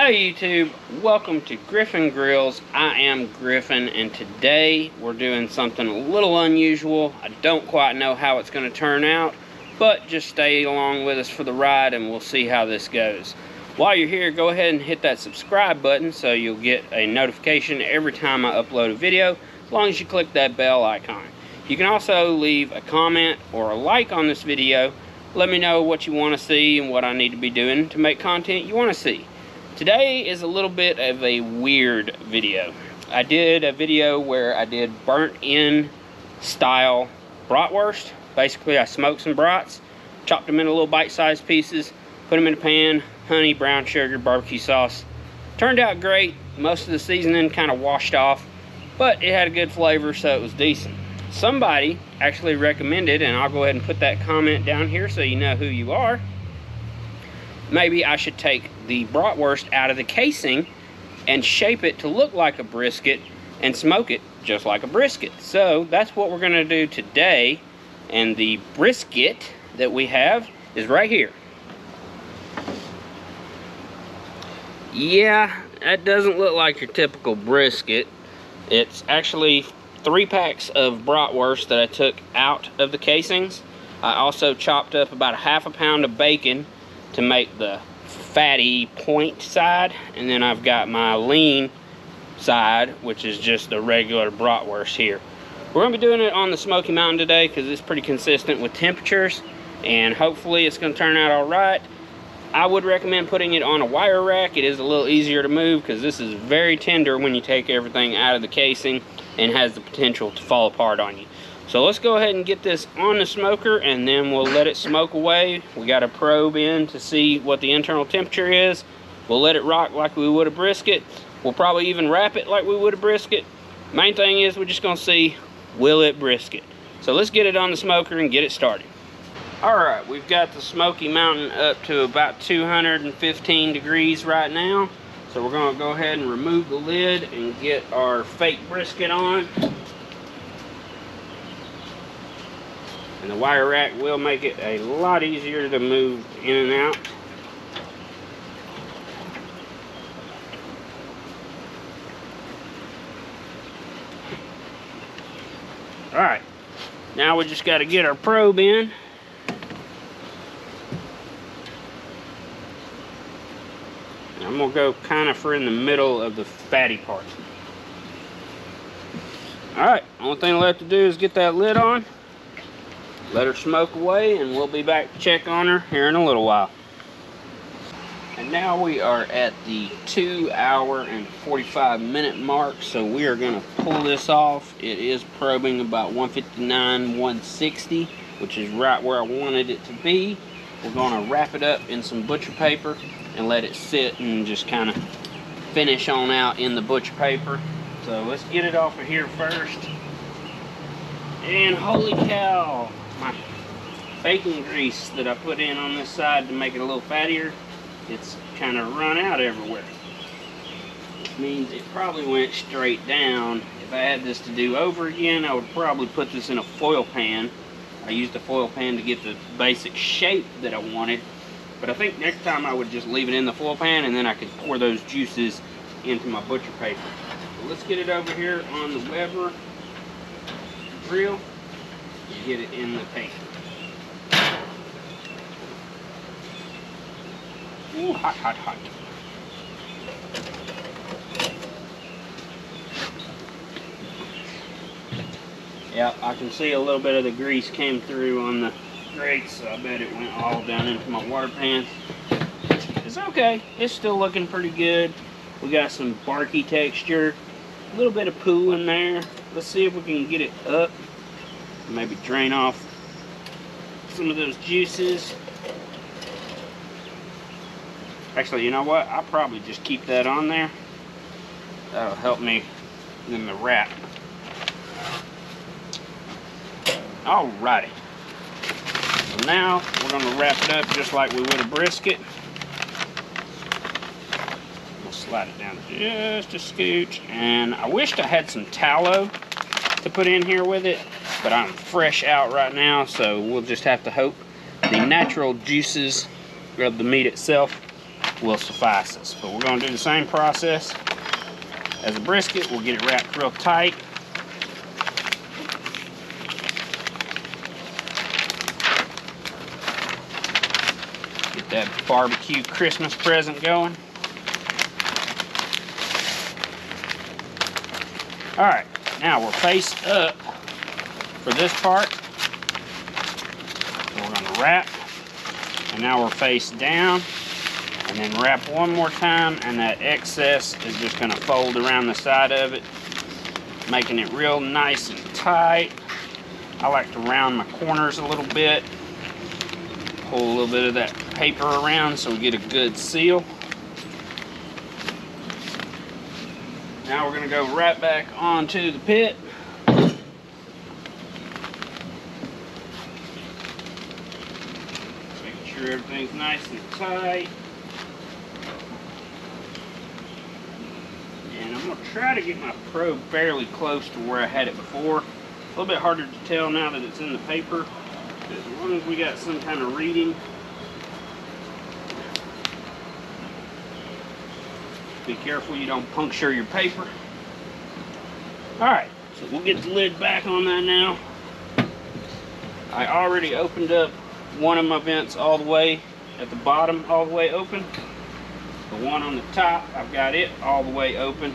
Hey YouTube, welcome to Griffin Grills. I am Griffin, and today we're doing something a little unusual. I don't quite know how it's going to turn out, but just stay along with us for the ride and we'll see how this goes. While you're here, go ahead and hit that subscribe button so you'll get a notification every time I upload a video, as long as you click that bell icon. You can also leave a comment or a like on this video. Let me know what you want to see and what I need to be doing to make content you want to see. Today is a little bit of a weird video. I did a video where I did burnt-in style bratwurst. Basically, I smoked some brats, chopped them into little bite-sized pieces, put them in a pan, honey, brown sugar, barbecue sauce. Turned out great. Most of the seasoning kind of washed off, but it had a good flavor, so it was decent. Somebody actually recommended, and I'll go ahead and put that comment down here so you know who you are, maybe I should take the bratwurst out of the casing and shape it to look like a brisket and smoke it just like a brisket. So that's what we're going to do today, and the brisket that we have is right here. Yeah, that doesn't look like your typical brisket. It's actually 3 packs of bratwurst that I took out of the casings. I also chopped up about 1/2 pound of bacon to make the fatty point side, and then I've got my lean side, which is just the regular bratwurst here. We're going to be doing it on the Smoky Mountain today because it's pretty consistent with temperatures, and hopefully it's going to turn out all right. I would recommend putting it on a wire rack. It is a little easier to move because this is very tender when you take everything out of the casing and has the potential to fall apart on you. So let's go ahead and get this on the smoker, and then we'll let it smoke away. We got a probe in to see what the internal temperature is. We'll let it rock like we would a brisket. We'll probably even wrap it like we would a brisket. Main thing is we're just gonna see, will it brisket? So let's get it on the smoker and get it started. All right, we've got the Smoky Mountain up to about 215 degrees right now. So we're gonna go ahead and remove the lid and get our fake brisket on. And the wire rack will make it a lot easier to move in and out. Alright, now we just got to get our probe in. And I'm going to go kind of for in the middle of the fatty part. Alright, only thing left to do is get that lid on. Let her smoke away, and we'll be back to check on her here in a little while. And now we are at the 2-hour and 45-minute mark, so we are going to pull this off. It is probing about 159, 160, which is right where I wanted it to be. We're going to wrap it up in some butcher paper and let it sit and just kind of finish on out in the butcher paper. So let's get it off of here first. And holy cow! My bacon grease that I put in on this side to make it a little fattier, it's kind of run out everywhere, which means it probably went straight down. If I had this to do over again, I would probably put this in a foil pan. I used a foil pan to get the basic shape that I wanted, but I think next time I would just leave it in the foil pan, and then I could pour those juices into my butcher paper. So let's get it over here on the Weber grill and get it in the pan. Ooh, hot, hot, hot. Yep, I can see a little bit of the grease came through on the grate, so I bet it went all down into my water pan. It's okay, it's still looking pretty good. We got some barky texture, a little bit of poo in there. Let's see if we can get it up. Maybe drain off some of those juices. Actually, you know what? I'll probably just keep that on there. That'll help me in the wrap. Alrighty. So now we're going to wrap it up just like we would a brisket. We'll slide it down just a scooch. And I wished I had some tallow to put in here with it, but I'm fresh out right now, so we'll just have to hope the natural juices of the meat itself will suffice us. But we're going to do the same process as a brisket. We'll get it wrapped real tight. Get that barbecue Christmas present going. Alright, now we're face up for this part. So we're going to wrap, and now we're face down, and then wrap one more time, and that excess is just going to fold around the side of it, making it real nice and tight. I like to round my corners a little bit, pull a little bit of that paper around so we get a good seal. Now we're going to go right back onto the pit. Making sure everything's nice and tight. And I'm going to try to get my probe fairly close to where I had it before. A little bit harder to tell now that it's in the paper. But as long as we got some kind of reading. Be careful you don't puncture your paper. Alright, so we'll get the lid back on that now. I already opened up one of my vents all the way at the bottom, all the way open. The one on the top, I've got it all the way open.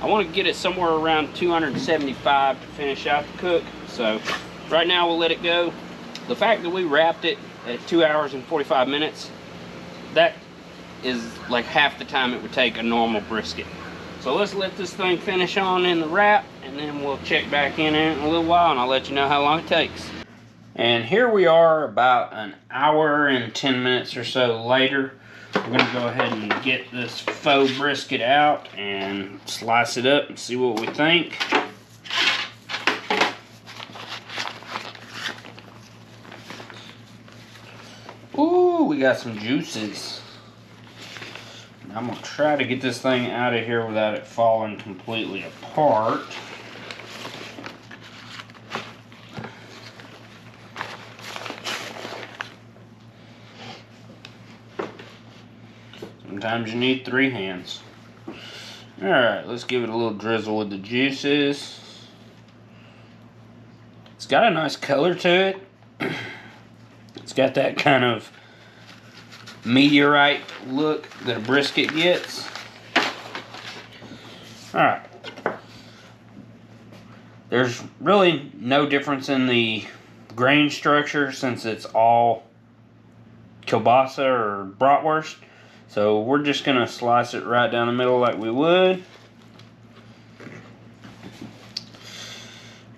I want to get it somewhere around 275 to finish out the cook. So right now we'll let it go. The fact that we wrapped it at 2 hours and 45 minutes, that is like half the time it would take a normal brisket. So let's let this thing finish on in the wrap, and then we'll check back in a little while, and I'll let you know how long it takes. And here we are about an hour and 10 minutes or so later. We're gonna go ahead and get this faux brisket out and slice it up and see what we think. Ooh, we got some juices. I'm going to try to get this thing out of here without it falling completely apart. Sometimes you need 3 hands. Alright, let's give it a little drizzle with the juices. It's got a nice color to it. It's got that kind of meteorite look that a brisket gets. Alright. There's really no difference in the grain structure since it's all kielbasa or bratwurst. So we're just going to slice it right down the middle like we would.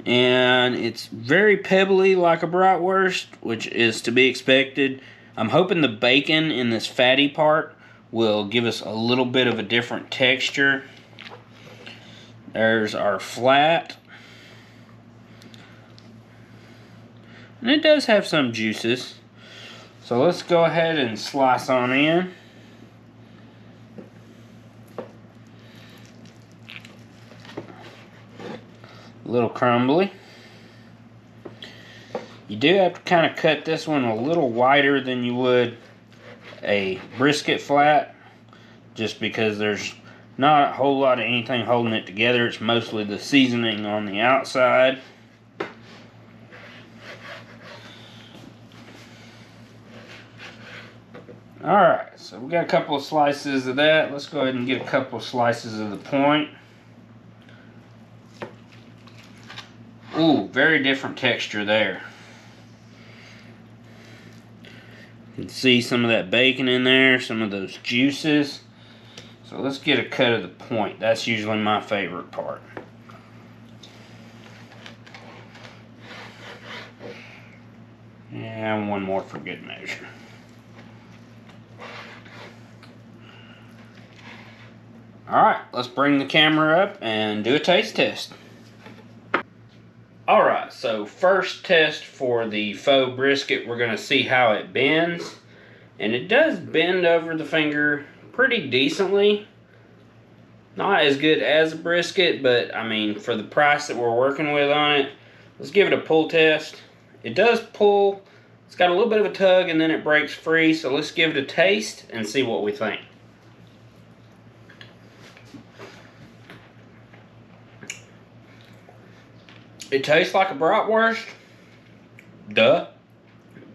And it's very pebbly like a bratwurst, which is to be expected. I'm hoping the bacon in this fatty part will give us a little bit of a different texture. There's our flat. And it does have some juices. So let's go ahead and slice on in. A little crumbly. You do have to kind of cut this one a little wider than you would a brisket flat, just because there's not a whole lot of anything holding it together. It's mostly the seasoning on the outside. Alright, so we got a couple of slices of that. Let's go ahead and get a couple of slices of the point. Ooh, very different texture there. You can see some of that bacon in there, some of those juices. So let's get a cut of the point. That's usually my favorite part. And one more for good measure. Alright, let's bring the camera up and do a taste test. Alright, so first test for the faux brisket, we're going to see how it bends. And it does bend over the finger pretty decently. Not as good as a brisket, but I mean, for the price that we're working with on it, let's give it a pull test. It does pull. It's got a little bit of a tug and then it breaks free, so let's give it a taste and see what we think. It tastes like a bratwurst, duh,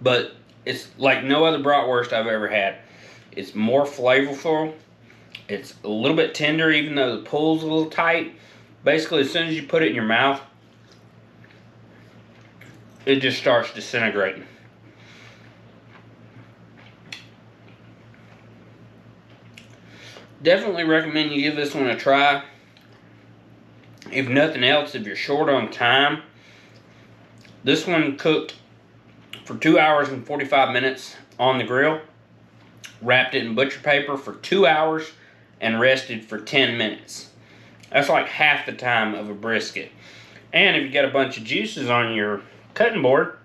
but it's like no other bratwurst I've ever had. It's more flavorful. It's a little bit tender, even though the pull's a little tight. Basically, as soon as you put it in your mouth, it just starts disintegrating. Definitely recommend you give this one a try. If nothing else, if you're short on time, this one cooked for 2 hours and 45 minutes on the grill, wrapped it in butcher paper for 2 hours, and rested for 10 minutes. That's like half the time of a brisket. And if you got a bunch of juices on your cutting board,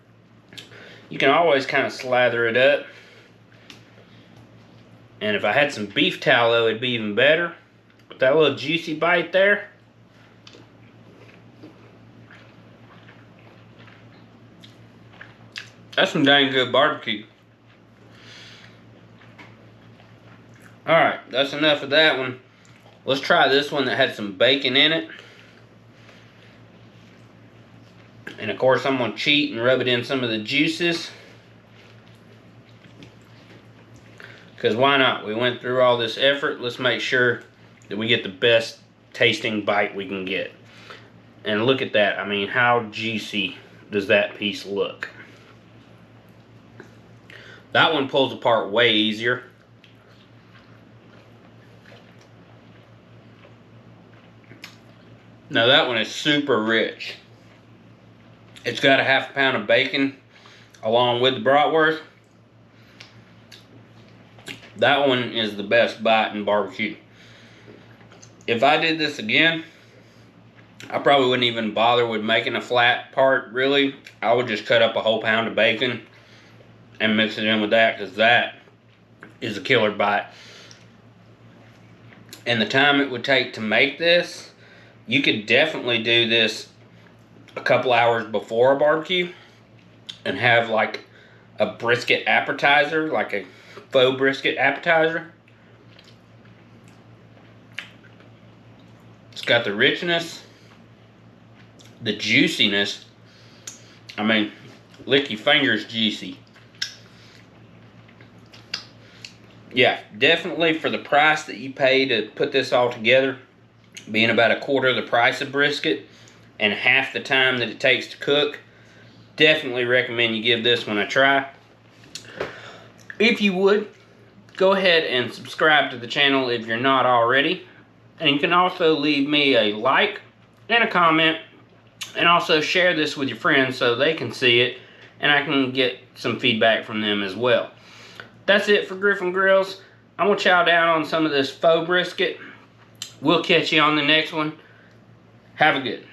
you can always kind of slather it up. And if I had some beef tallow, it'd be even better. With that little juicy bite there. That's some dang good barbecue. Alright, that's enough of that one. Let's try this one that had some bacon in it. And of course I'm going to cheat and rub it in some of the juices. Because why not? We went through all this effort. Let's make sure that we get the best tasting bite we can get. And look at that. I mean, how juicy does that piece look? That one pulls apart way easier. Now that one is super rich. It's got a half pound of bacon along with the bratwurst. That one is the best bite in barbecue. If I did this again, I probably wouldn't even bother with making a flat part, really. I would just cut up a whole pound of bacon and mix it in with that, because that is a killer bite. And the time it would take to make this, you could definitely do this a couple hours before a barbecue and have like a brisket appetizer, like a faux brisket appetizer. It's got the richness, the juiciness. I mean, lick your fingers juicy. Yeah, definitely for the price that you pay to put this all together, being about a quarter of the price of brisket and half the time that it takes to cook, definitely recommend you give this one a try. If you would, go ahead and subscribe to the channel if you're not already. And you can also leave me a like and a comment, and also share this with your friends so they can see it and I can get some feedback from them as well. That's it for Griffin Grills. I'm going to chow down on some of this faux brisket. We'll catch you on the next one. Have a good one.